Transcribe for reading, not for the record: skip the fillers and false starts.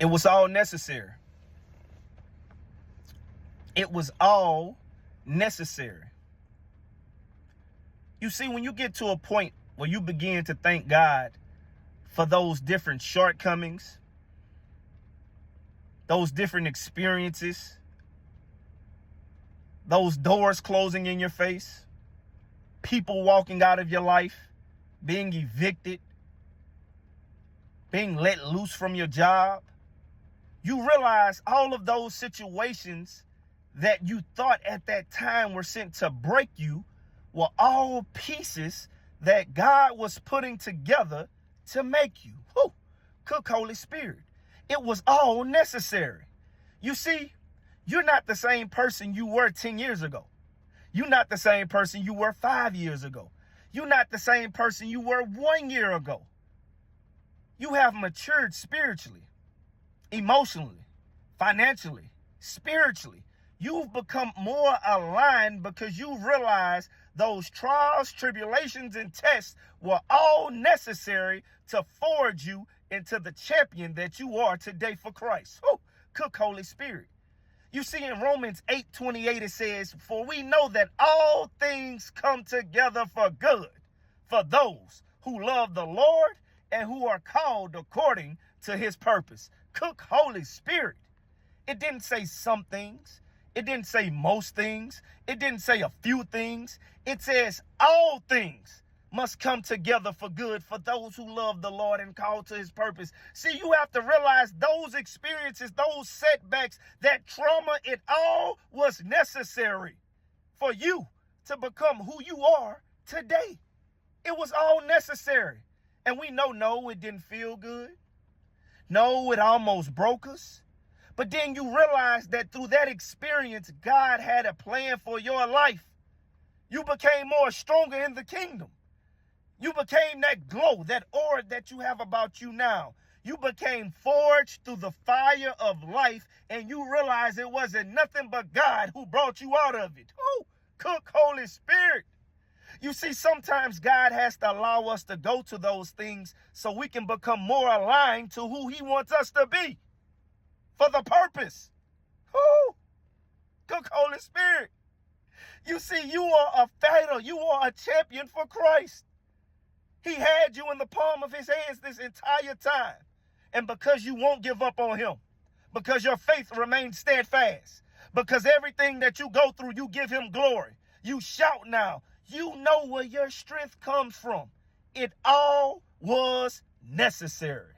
It was all necessary. It was all necessary. You see, when you get to a point where you begin to thank God for those different shortcomings, those different experiences, those doors closing in your face, people walking out of your life, being evicted, being let loose from your job, you realize all of those situations that you thought at that time were sent to break you were all pieces that God was putting together to make you. Whew. Cook Holy Spirit. It was all necessary. You see, you're not the same person you were 10 years ago. You're not the same person you were 5 years ago. You're not the same person you were 1 year ago. You have matured spiritually, emotionally, financially, spiritually. You've become more aligned because you realize those trials, tribulations, and tests were all necessary to forge you into the champion that you are today for Christ. Oh, cook Holy Spirit. You see, in Romans 8:28, it says, "For we know that all things come together for good for those who love the Lord and who are called according to his purpose." Cook Holy Spirit. It didn't say some things. It didn't say most things. It didn't say a few things. It says all things must come together for good for those who love the Lord and called to his purpose. See, you have to realize those experiences, those setbacks, that trauma, it all was necessary for you to become who you are today. It was all necessary. And we know, no, it didn't feel good. No, it almost broke us. But then you realize that through that experience, God had a plan for your life. You became more stronger in the kingdom. You became that glow, that aura that you have about you now. You became forged through the fire of life, and you realize it wasn't nothing but God who brought you out of it. Oh, cook Holy Spirit. You see, sometimes God has to allow us to go to those things so we can become more aligned to who he wants us to be. For the purpose. Whoo! Cook Holy Spirit. You see, you are a fighter. You are a champion for Christ. He had you in the palm of his hands this entire time. And because you won't give up on him, because your faith remains steadfast, because everything that you go through, you give him glory. You shout now. You know where your strength comes from. It all was necessary.